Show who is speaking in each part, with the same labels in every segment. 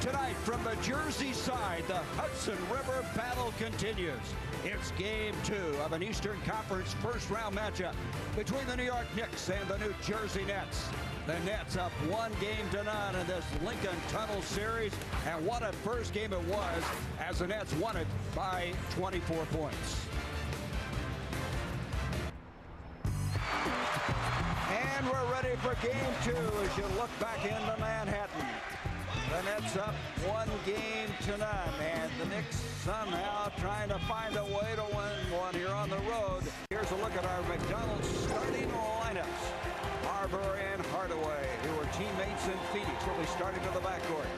Speaker 1: Tonight from the Jersey side, the Hudson River battle continues. It's game 2 of an Eastern Conference first-round matchup between the New York Knicks and the New Jersey Nets. The Nets up 1-0 in this Lincoln Tunnel series, and what a first game it was as the Nets won it by 24 points. And we're ready for game 2 as you look back into Manhattan. The Nets up 1-0, and the Knicks somehow trying to find a way to win one here on the road. Here's a look at our McDonald's starting lineups. Marbury and Hardaway, who were teammates in Phoenix, will be starting to the backcourt.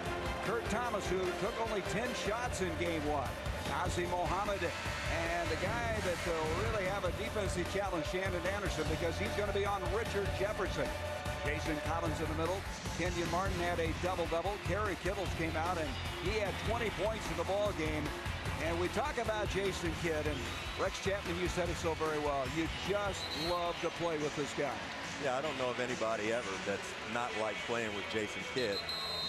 Speaker 1: Kurt Thomas, who took only 10 shots in game 1. Nazi Mohammed, and the guy that will really have a defensive challenge, Shannon Anderson, because he's going to be on Richard Jefferson. Jason Collins in the middle. Kenyon Martin had a double-double. Kerry Kittles came out, and he had 20 points in the ball game. And we talk about Jason Kidd, and Rex Chapman, you said it so very well. You just love to play with this guy.
Speaker 2: Yeah, I don't know of anybody ever that's not like playing with Jason Kidd.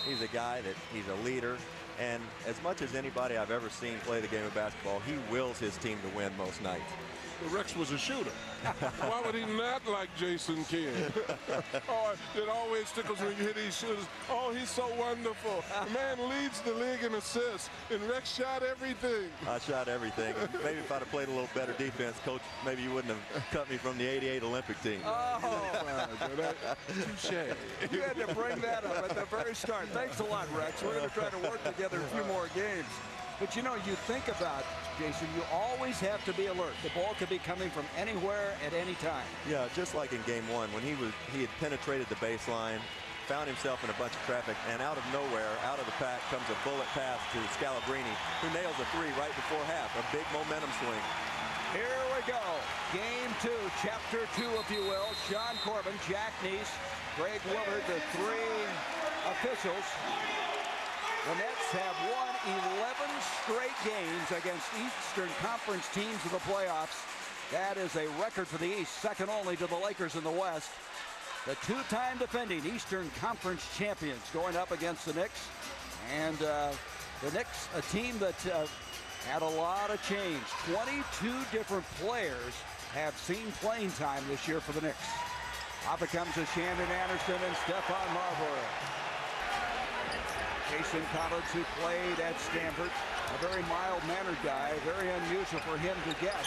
Speaker 2: He's a guy that he's a leader. And as much as anybody I've ever seen play the game of basketball, he wills his team to win most nights.
Speaker 3: Rex was a shooter. Why would he not like Jason Kidd? Oh, it always tickles when you hear these shooters. Oh, he's so wonderful. The man leads the league in assists, and Rex shot everything.
Speaker 2: I shot everything. Maybe if I'd have played a little better defense, Coach, maybe you wouldn't have cut me from the '88 Olympic team.
Speaker 1: Oh,
Speaker 3: touche.
Speaker 1: You had to bring that up at the very start. Thanks a lot, Rex. We're going to try to work together a few more games. But, you know, you think about, Jason, you always have to be alert. The ball could be coming from anywhere at any time.
Speaker 2: Yeah, just like in game 1, when he had penetrated the baseline, found himself in a bunch of traffic, and out of nowhere, out of the pack, comes a bullet pass to Scalabrine, who nails a 3 right before half. A big momentum swing.
Speaker 1: Here we go. Game 2, chapter 2, if you will. Sean Corbin, Jack Neese, Greg Willard, the 3 officials. The Nets have won 11 straight games against Eastern Conference teams in the playoffs. That is a record for the East, second only to the Lakers in the West. The 2-time defending Eastern Conference champions going up against the Knicks. And the Knicks, a team that had a lot of change. 22 different players have seen playing time this year for the Knicks. Off it comes to Shannon Anderson and Stephon Marbury. Jason Collins, who played at Stanford, a very mild-mannered guy, very unusual for him to get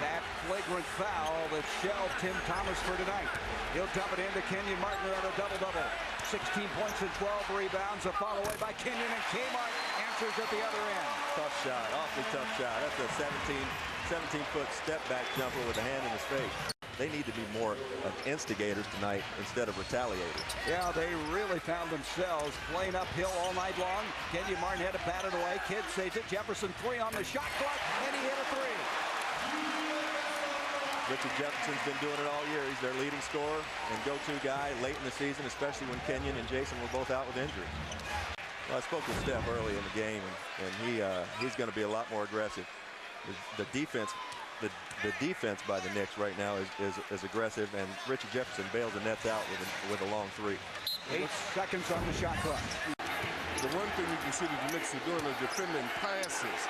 Speaker 1: that flagrant foul that shelved Tim Thomas for tonight. He'll dump it into Kenyon Martin at a double-double. 16 points and 12 rebounds, a follow away by Kenyon, and Kmart answers at the other end.
Speaker 2: Tough shot, awfully tough shot. That's a 17-foot step-back jumper with a hand in his face. They need to be more of instigators tonight instead of retaliators.
Speaker 1: Yeah, they really found themselves playing uphill all night long. Kenyon Martin had to bat it away. Kidd saves it. Jefferson 3 on the shot clock, and he hit a 3.
Speaker 2: Richard Jefferson's been doing it all year. He's their leading scorer and go-to guy late in the season, especially when Kenyon and Jason were both out with injury. Well, I spoke with Steph early in the game, and he's going to be a lot more aggressive. The defense by the Knicks right now is aggressive, and Richard Jefferson bails the Nets out with a long 3.
Speaker 1: 8 seconds on the shot clock.
Speaker 3: The one thing you can see that the Knicks are doing is defending passes.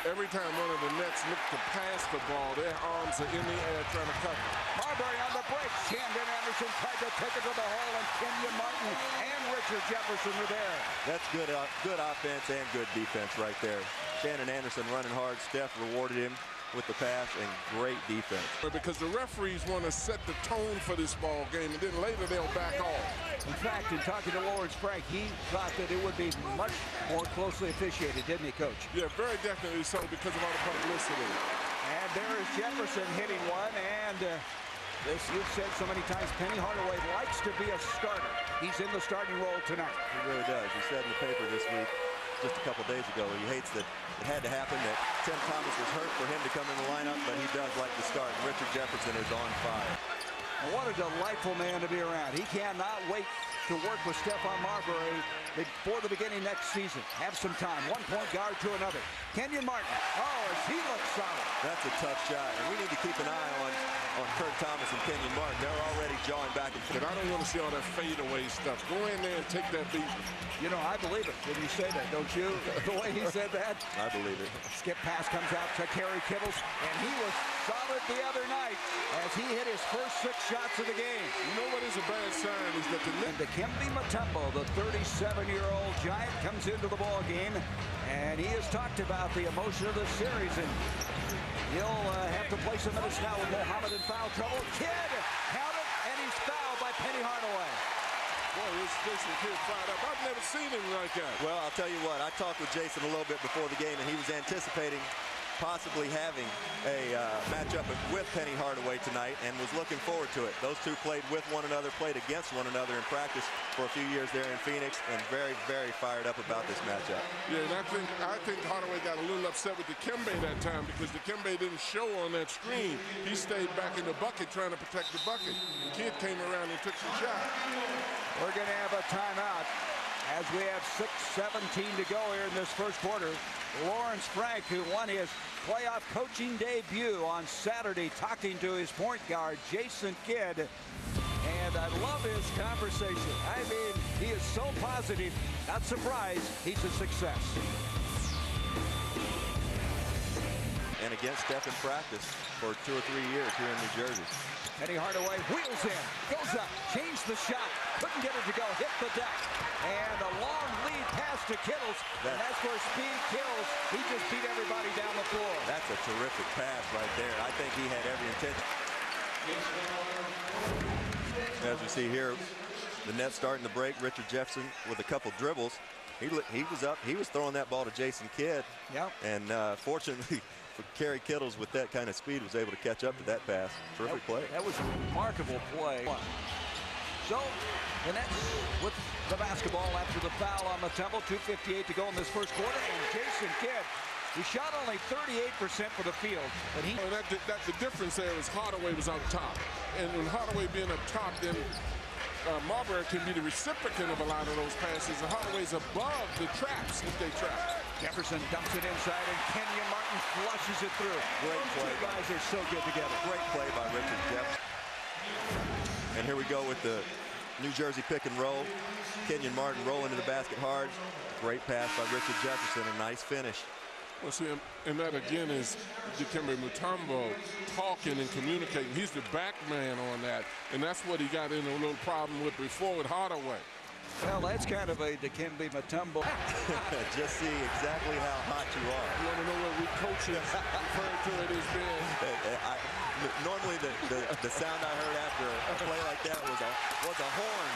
Speaker 3: Every time one of the Nets look to pass the ball, their arms are in the air trying to cover.
Speaker 1: Marbury on the break. Shannon Anderson tried to take it to the hole, and Kenyon Martin and Richard Jefferson were there.
Speaker 2: That's good offense and good defense right there. Shannon Anderson running hard. Steph rewarded him with the pass, and great defense.
Speaker 3: Because the referees want to set the tone for this ball game, and then later they'll back off.
Speaker 1: In fact, in talking to Lawrence Frank, he thought that it would be much more closely officiated, didn't he, Coach?
Speaker 3: Yeah, very definitely so, because of all the publicity.
Speaker 1: And there is Jefferson hitting one, and this you've said so many times, Penny Hardaway likes to be a starter. He's in the starting role tonight.
Speaker 2: He really does. He said in the paper this week, just a couple days ago, he hates that it had to happen, that Tim Thomas was hurt for him to come in the lineup, but he does like to start. Richard Jefferson is on fire.
Speaker 1: And what a delightful man to be around. He cannot wait to work with Stephon Marbury before the beginning next season. Have some time. One point guard to another. Kenyon Martin. Oh, as he looks solid.
Speaker 2: That's a tough shot, and we need to keep an eye on Kurt Thomas and Kenyon Martin. They're already jawing back and forth.
Speaker 3: I don't want to see all that fadeaway stuff. Go in there and take that beat.
Speaker 1: You know, I believe it when you say that, don't you? The way he said that.
Speaker 2: I believe it.
Speaker 1: Skip pass comes out to Kerry Kittles, and he was solid the other night as he hit his first 6 shots of the game.
Speaker 3: You know what is a bad sign is that the
Speaker 1: And Dikembe Mutombo, the 37-year-old Giant, comes into the ball game, and he has talked about the emotion of the series, and he'll have to play some minutes now with Mohammed in foul trouble. Kidd, count it, and he's fouled by Penny Hardaway.
Speaker 3: boy, this Jason Kidd fired up. I've never seen him like that.
Speaker 2: Well, I'll tell you what, I talked with Jason a little bit before the game, and he was anticipating possibly having a matchup with Penny Hardaway tonight and was looking forward to it. Those two played with one another, played against one another in practice for a few years there in Phoenix, and very, very fired up about this matchup.
Speaker 3: Yeah, and I think Hardaway got a little upset with Dikembe that time because Dikembe didn't show on that screen. He stayed back in the bucket trying to protect the bucket. The kid came around and took some shots.
Speaker 1: We're going to have a timeout as we have 6:17 to go here in this first quarter. Lawrence Frank, who won his playoff coaching debut on Saturday, talking to his point guard, Jason Kidd. And I love his conversation. I mean, he is so positive. Not surprised, he's a success.
Speaker 2: And against Steph in practice for 2 or 3 years here in New Jersey.
Speaker 1: Penny Hardaway wheels in, goes up, changed the shot, couldn't get it to go, hit the deck. And a long lead pass to Kittles, and that's where speed kills. He just beat everybody down the floor.
Speaker 2: That's a terrific pass right there. I think he had every intention. As we see here, the Nets starting to break. Richard Jefferson with a couple dribbles. He was up. He was throwing that ball to Jason Kidd.
Speaker 1: Yep.
Speaker 2: And fortunately, Kerry Kittles with that kind of speed was able to catch up to that pass. Terrific play.
Speaker 1: That was a remarkable play. So the Nets with the basketball after the foul on Mutombo. 2:58 to go in this first quarter. And Jason Kidd, he shot only 38% for the field, but he.
Speaker 3: The difference there is Hardaway was out top, and when Hardaway being up top, then Marbury can be the recipient of a lot of those passes, and Hardaway's above the traps if they trap.
Speaker 1: Jefferson dumps it inside, and Kenyon Martin flushes it through.
Speaker 2: Great play.
Speaker 1: Two guys are so good together.
Speaker 2: Great play by Richard Jefferson. And here we go with the New Jersey pick and roll. Kenyon Martin rolling to the basket hard. Great pass by Richard Jefferson. A nice finish.
Speaker 3: Well, see, and that again is Dikembe Mutombo talking and communicating. He's the back man on that, and that's what he got in a little problem with before with Hardaway.
Speaker 1: Well, that's kind of a Dikembe Mutombo.
Speaker 2: Just see exactly how hot you are.
Speaker 3: You want to know what we coaches refer to it as being?
Speaker 2: Normally, the sound I heard after a play like that was a horn.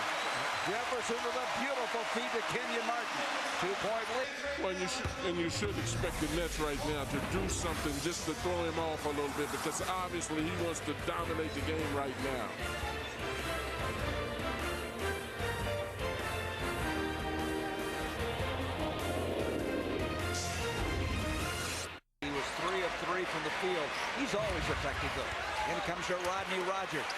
Speaker 1: Jefferson with a beautiful feed to Kenyon Martin. 2-point lead.
Speaker 3: Well, you should expect the Nets right now to do something just to throw him off a little bit, because obviously he wants to dominate the game right now.
Speaker 1: He was 3 of 3 from the field. He's always effective, though. In comes your Rodney Rogers.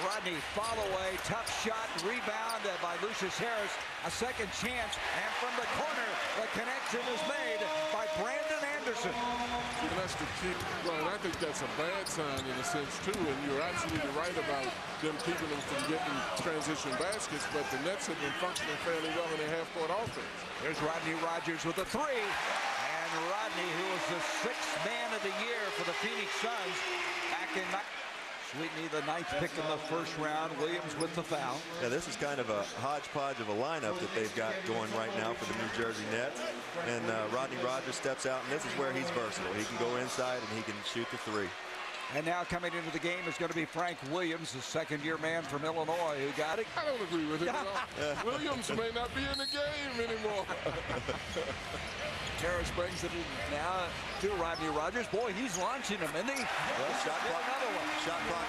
Speaker 1: Rodney, follow away, tough shot, rebound by Lucious Harris. A second chance, and from the corner, the connection is made by Brandon Anderson.
Speaker 3: And that's the key. Well, I think that's a bad sign in a sense, too, and you're absolutely right about them keeping them from getting transition baskets, but the Nets have been functioning fairly well in their half-court offense.
Speaker 1: There's Rodney Rogers with a 3. And Rodney, who was the 6th man of the year for the Phoenix Suns back in Sweetney, the 9th pick in the first round. Williams with the foul.
Speaker 2: Yeah, this is kind of a hodgepodge of a lineup that they've got going right now for the New Jersey Nets. And Rodney Rogers steps out, and this is where he's versatile. He can go inside, and he can shoot the 3.
Speaker 1: And now coming into the game is going to be Frank Williams, the second-year man from Illinois, who got it.
Speaker 3: I don't agree with him at all. Williams may not be in the game anymore.
Speaker 1: Harris brings it now to Rodney Rogers. Boy, he's launching him, isn't he?
Speaker 2: Well, shot clock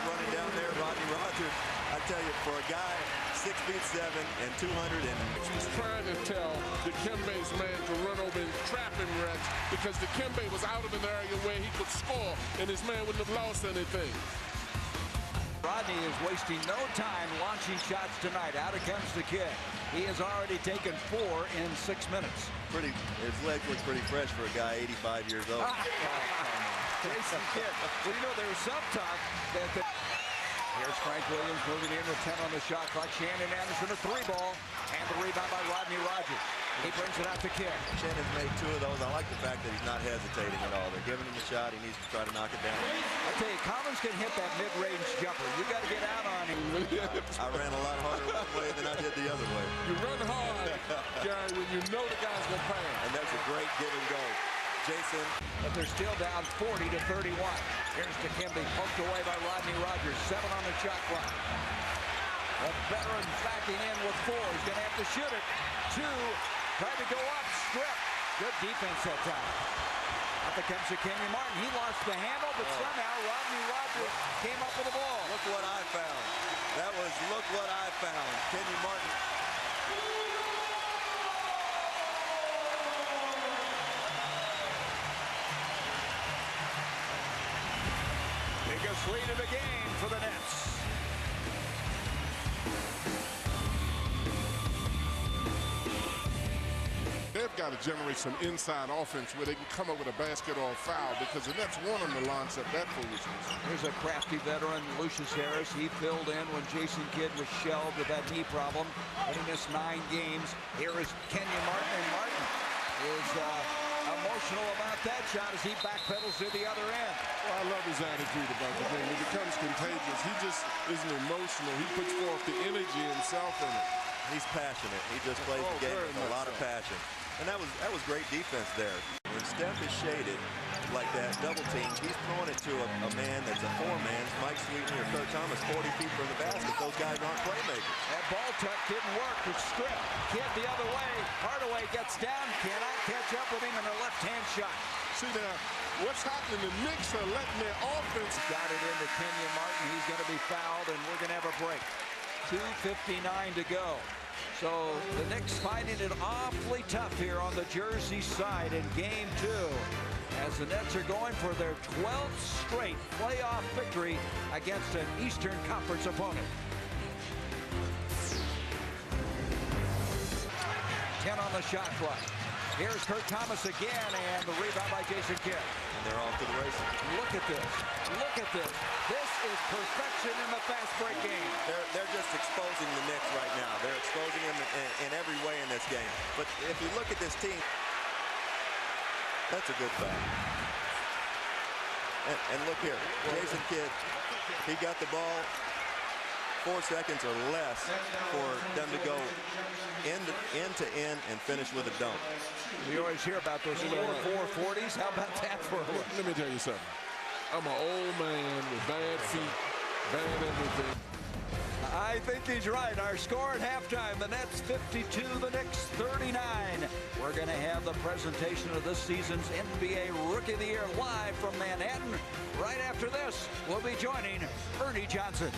Speaker 2: running down there. Rodney Rogers, I tell you, for a guy 6'7" and 200 and...
Speaker 3: He's trying to tell Dikembe's man to run over and trap him, Rex, because Dikembe was out of an area where he could score, and his man wouldn't have lost anything.
Speaker 1: Rodney Rodney is wasting no time launching shots tonight. Out comes the kid. He has already taken 4 in 6 minutes.
Speaker 2: His legs look pretty fresh for a guy 85 years old.
Speaker 1: Jason Kidd. Well, you know, there was some talk that here's Frank Williams moving in with 10 on the shot clock. Shannon Anderson, a 3-ball, and the rebound by Rodney Rogers. He brings it out to Kidd.
Speaker 2: Shannon's made 2 of those. I like the fact that he's not hesitating at all. They're giving him a shot. He needs to try to knock it down.
Speaker 1: I tell you, Collins can hit that mid-range jumper. You got to get out on him.
Speaker 2: I ran a lot harder one way than I did the other way.
Speaker 3: You run hard, Gary, when you know the guy's going to pass.
Speaker 2: And that's a great give and go. Jason.
Speaker 1: But they're still down 40 to 31. Here's Dikembe, poked away by Rodney Rogers. 7 on the shot clock. The veteran backing in with 4. He's going to have to shoot it. 2. Tried to go up. Strip. Good defense that time. Up comes to Kenyon Martin. He lost the handle, but somehow Rodney Rogers came up with the ball.
Speaker 2: Look what I found. That was look what I found. Kenyon Martin.
Speaker 1: Biggest lead of the game for the Nets.
Speaker 3: They've got to generate some inside offense where they can come up with a basket or a foul, because the Nets want them to launch up that foolishness.
Speaker 1: Here's a crafty veteran, Lucious Harris. He filled in when Jason Kidd was shelved with that knee problem. But he missed 9 games. Here is Kenyon Martin, and Martin is emotional about that shot as he backpedals to the other end.
Speaker 3: Well, I love his attitude about the game. It becomes contagious. He just isn't emotional. He puts forth the energy himself in it.
Speaker 2: He's passionate. He just plays the game with a lot of passion. And that was great defense there. When Steph is shaded like that, double team, he's throwing it to a man that's a 4-man, Mike Sweetney or Kurt Thomas, 40 feet from the basket. Those guys aren't playmakers.
Speaker 1: That ball tuck didn't work. It's stripped. Kidd the other way. Hardaway gets down, cannot catch up with him in a left-hand shot.
Speaker 3: See now, what's happening? The Knicks are letting their offense.
Speaker 1: Got it into Kenyon Martin. He's going to be fouled, and we're going to have a break. 2:59 to go. So the Knicks finding it awfully tough here on the Jersey side in game 2 as the Nets are going for their 12th straight playoff victory against an Eastern Conference opponent. 10 on the shot clock. Here's Kurt Thomas again, and the rebound by Jason Kidd.
Speaker 2: And they're off to the races.
Speaker 1: Look at this. Look at this. This is perfection in the fast break game.
Speaker 2: They're just exposing the Knicks right now. They're exposing them in every way in this game. But if you look at this team, that's a good foul. And look here, Jason Kidd, he got the ball 4 seconds or less for them to go end to end and finish with a dunk.
Speaker 1: We always hear about those lower 440s. How about that for a look?
Speaker 3: Let me tell you something. I'm an old man with bad feet, bad everything.
Speaker 1: I think he's right. Our score at halftime, the Nets 52, the Knicks 39. We're going to have the presentation of this season's NBA Rookie of the Year live from Manhattan. Right after this, we'll be joining Ernie Johnson.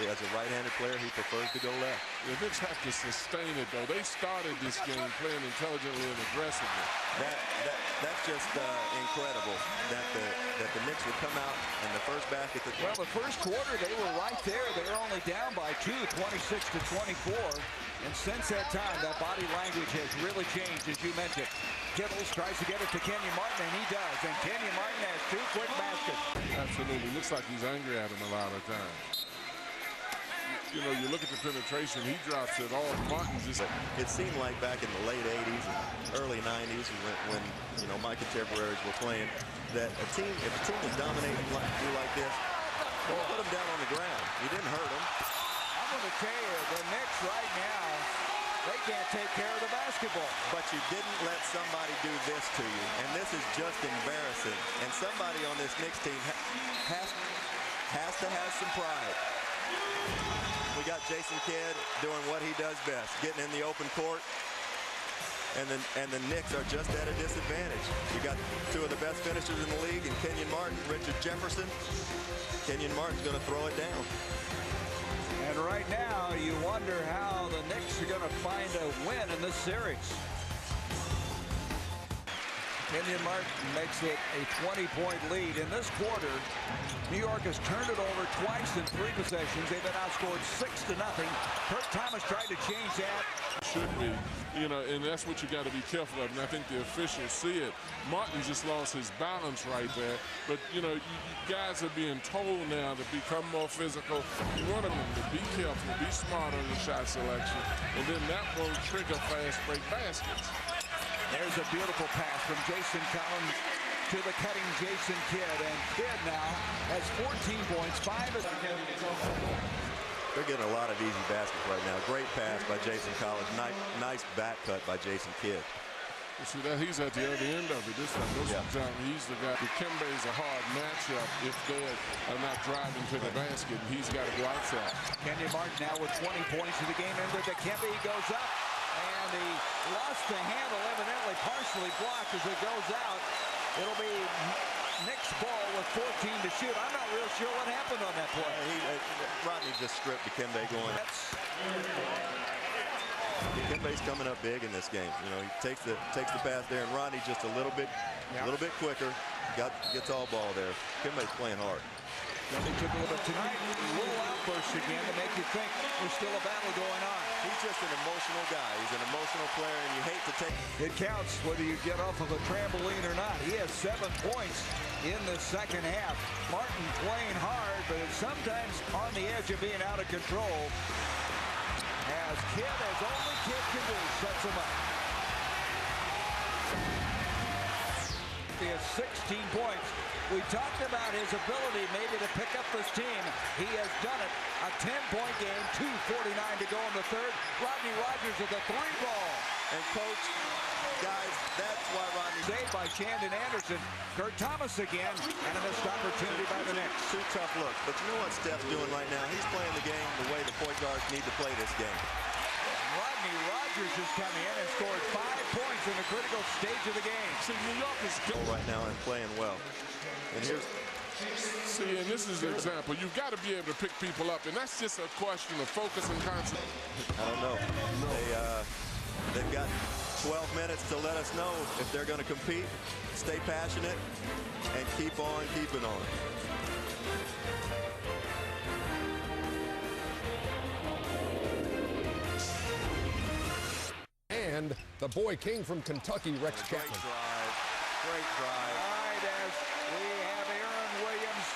Speaker 2: As a right-handed player, he prefers to go left.
Speaker 3: The Knicks have to sustain it, though. They started this game playing intelligently and aggressively.
Speaker 2: That's just incredible that the Knicks would come out and the first basket.
Speaker 1: Well, the first quarter, they were right there. They were only down by 2, 26 to 24. And since that time, that body language has really changed, as you mentioned. Kittles tries to get it to Kenyon Martin, and he does. And Kenyon Martin has 2 quick baskets.
Speaker 3: Absolutely. Looks like he's angry at him a lot of times. You know, you look at the penetration, he drops it all. Martin just...
Speaker 2: It seemed like back in the late 80s and early 90s when you know, my contemporaries were playing, that if a team was dominating like this, don't put them down on the ground. You didn't hurt them.
Speaker 1: I'm going to tell you, the Knicks right now, they can't take care of the basketball.
Speaker 2: But you didn't let somebody do this to you, and this is just embarrassing. And somebody on this Knicks team has to have some pride. We got Jason Kidd doing what he does best, getting in the open court, and the Knicks are just at a disadvantage. You got 2 of the best finishers in the league, and Kenyon Martin, Richard Jefferson. Kenyon Martin's going to throw it down.
Speaker 1: And right now, you wonder how the Knicks are going to find a win in this series. Kenyon Martin makes it a 20-point lead. In this quarter, New York has turned it over twice in 3 possessions. They've been outscored 6-0. Kurt Thomas tried to change that.
Speaker 3: Should be, you know, and that's what you got to be careful of. And I think the officials see it. Martin just lost his balance right there. But, you know, you guys are being told now to become more physical. You want them to be careful, be smart on your shot selection. And then that will trigger fast break baskets.
Speaker 1: There's a beautiful pass from Jason Collins to the cutting Jason Kidd. And Kidd now has 14 points, 5 assists.
Speaker 2: They're getting a lot of easy baskets right now. Great pass by Jason Collins. Nice back cut by Jason Kidd.
Speaker 3: You see that he's at the other end of it this time. Most of the time he's the guy. Dikembe's a hard matchup if they are not driving to the basket. And he's got to go outside.
Speaker 1: Kenyon Martin now with 20 points in the game. Into Dikembe, he goes up. And he lost the handle, evidently partially blocked as it goes out. It'll be Knicks ball with 14 to shoot. I'm not real sure what happened on that play.
Speaker 2: Rodney just stripped Dikembe going. Dikembe's coming up big in this game. You know, he takes the pass there, and Rodney just a little bit quicker. Gets all ball there. Dikembe's playing hard.
Speaker 1: They took a little bit tonight. A little outburst again to make you think there's still a battle going on.
Speaker 2: He's just an emotional guy. He's an emotional player, and you hate to take.
Speaker 1: It counts whether you get off of a trampoline or not. He has 7 points in the second half. Martin playing hard, but it's sometimes on the edge of being out of control. As Kidd, as only Kidd can do, sets him up. He has 16 points. We talked about his ability maybe to pick up this team. He has done it. A 10-point game, 2:49 to go in the third. Rodney Rogers with a 3-ball.
Speaker 2: And coach, guys, that's why Rodney
Speaker 1: saved by Shandon Anderson. Kurt Thomas again, and a missed opportunity by the Knicks.
Speaker 2: 2 tough looks. But you know what Steph's doing right now? He's playing the game the way the point guards need to play this game.
Speaker 1: Rodney Rogers has come in and scored 5 points in the critical stage of the game.
Speaker 3: See, New York is good
Speaker 2: right now and playing well. And here's...
Speaker 3: See, and this is an example. You've got to be able to pick people up, and that's just a question of focus and concentration.
Speaker 2: I don't know. They've got 12 minutes to let us know if they're going to compete, stay passionate, and keep on keeping on.
Speaker 4: And the boy king from Kentucky, Rex Chapman.
Speaker 2: Great drive.
Speaker 1: Right as we have Aaron Williams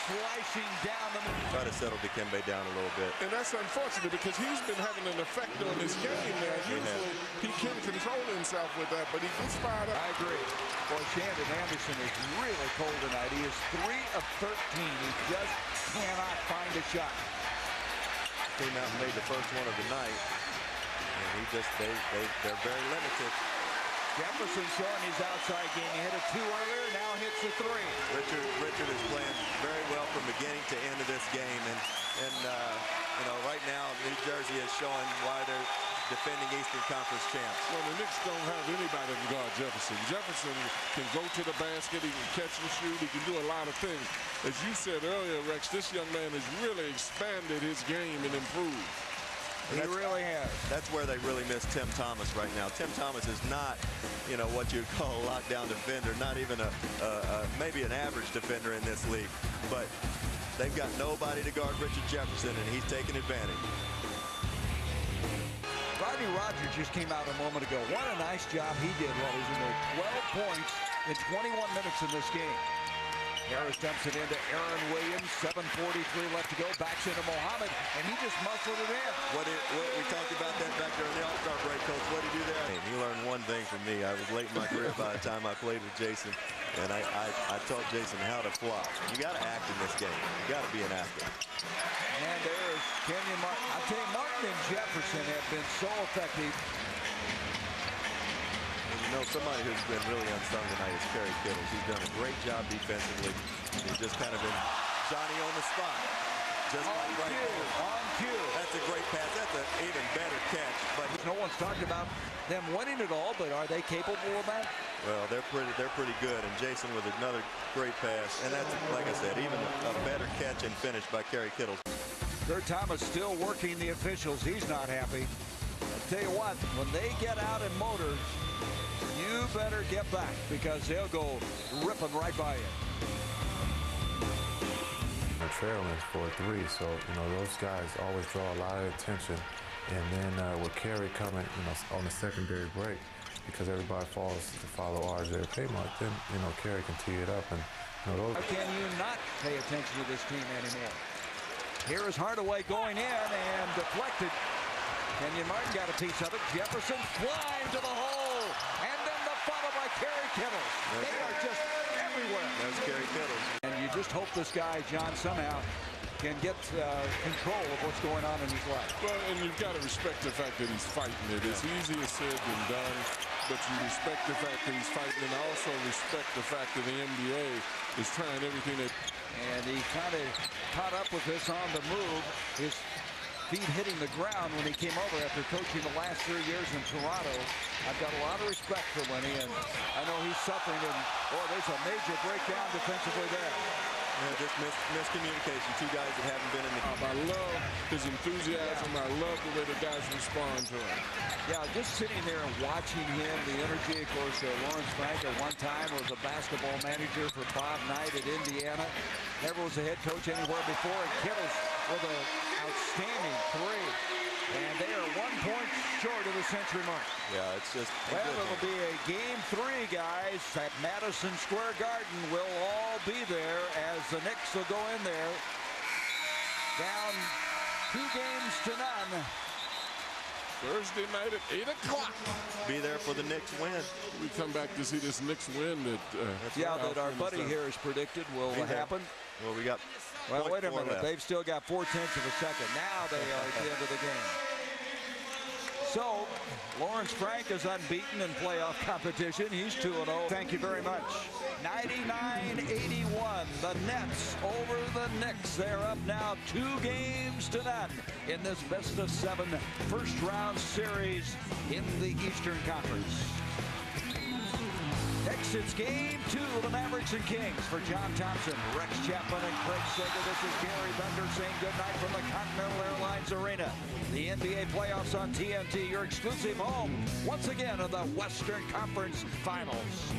Speaker 1: slicing down the middle.
Speaker 2: Try to settle Dikembe down a little bit.
Speaker 3: And that's unfortunate because he's been having an effect on his game now. Usually he can control himself with that, but he gets fired up.
Speaker 1: I agree. Boy, Shandon Anderson is really cold tonight. He is 3 of 13. He just cannot find a shot.
Speaker 2: Came out and made the first one of the night. And they're very limited.
Speaker 1: Jefferson showing his outside game. He hit a 2 earlier, now hits the 3.
Speaker 2: Richard is playing very well from beginning to end of this game, and you know, right now New Jersey is showing why they're defending Eastern Conference champs.
Speaker 3: Well, the Knicks don't have anybody to guard Jefferson. Jefferson can go to the basket, he can catch and shoot, he can do a lot of things. As you said earlier, Rex, this young man has really expanded his game and improved.
Speaker 1: He really has.
Speaker 2: That's where they really miss Tim Thomas right now. Tim Thomas is not, you know, what you'd call a lockdown defender, not even maybe an average defender in this league. But they've got nobody to guard Richard Jefferson, and he's taking advantage.
Speaker 1: Rodney Rogers just came out a moment ago. What a nice job he did while he was in there. 12 points in 21 minutes in this game. Harris dumps it into Aaron Williams. 7:43 left to go. Backs into Mohammed, and he just muscled it in.
Speaker 2: We talked about that back there in the All-Star break, Coach. What did he do there? He learned one thing from me. I was late in my career by the time I played with Jason, and I taught Jason how to flop. You got to act in this game. You got to be an actor.
Speaker 1: And there's Kenyon Martin. I tell you, Martin and Jefferson have been so effective.
Speaker 2: You know, somebody who's been really unsung tonight is Kerry Kittles. He's done a great job defensively. He's just kind of been Johnny on the spot. Just
Speaker 1: on
Speaker 2: like
Speaker 1: cue, on cue.
Speaker 2: That's a great pass. That's an even better catch. But
Speaker 1: no one's talked about them winning it all, but are they capable of that?
Speaker 2: Well, they're pretty good. And Jason with another great pass. And that's, like I said, even a better catch and finish by Kerry Kittles.
Speaker 1: Kurt Thomas still working the officials. He's not happy. I'll tell you what, when they get out in motors, you better get back because they'll go ripping right by you.
Speaker 5: They're trailing 4-3, so those guys always draw a lot of attention. And then with Kerry coming, on the secondary break, because everybody falls to follow RJ or Kmart, then Kerry can tee it up, and those.
Speaker 1: How can you not pay attention to this team anymore? Here is Hardaway going in and deflected. Kenyon Martin got a piece of it. Jefferson flying to the hole, and then the follow by Kerry Kittles. They are just everywhere.
Speaker 2: There's Kerry Kittles.
Speaker 1: And you just hope this guy, John, somehow can get control of what's going on in his life.
Speaker 3: Well, and you've got to respect the fact that he's fighting it. It's easier said than done, but you respect the fact that he's fighting, and also respect the fact that the NBA is trying everything that.
Speaker 1: And he kind of caught up with this on the move. His feet hitting the ground when he came over after coaching the last 3 years in Toronto. I've got a lot of respect for Winnie, and I know he's suffering, and there's a major breakdown defensively there.
Speaker 2: Yeah, just miscommunication. Two guys that haven't been in the.
Speaker 3: I love his enthusiasm. I love the way the guys respond to him.
Speaker 1: Yeah, just sitting there and watching him, the energy. Of course, Lawrence Frank at one time was a basketball manager for Bob Knight at Indiana. Never was a head coach anywhere before. And Kittles with an outstanding three. And they are 1 point short of the century mark.
Speaker 2: Yeah, it's just.
Speaker 1: Well, it'll be a game 3, guys, at Madison Square Garden. We'll all be there as the Knicks will go in there. Down 2 games to none.
Speaker 3: Thursday night at 8 o'clock.
Speaker 2: Be there for the Knicks win.
Speaker 3: We come back to see this Knicks win that.
Speaker 1: That our buddy here has predicted will happen.
Speaker 2: Well, we got.
Speaker 1: Well, wait a minute.
Speaker 2: Left.
Speaker 1: They've still got 0.4 seconds. Now they are at the end of the game. So, Lawrence Frank is unbeaten in playoff competition. He's 2-0. Thank you very much. 99-81. The Nets over the Knicks. They're up now 2 games to none in this best-of-7 first-round series in the Eastern Conference. Next, it's game 2 of the Mavericks and Kings. For John Thompson, Rex Chapman, and Craig Sager, this is Gary Bender saying goodnight from the Continental Airlines Arena. The NBA playoffs on TNT, your exclusive home, once again, of the Western Conference Finals.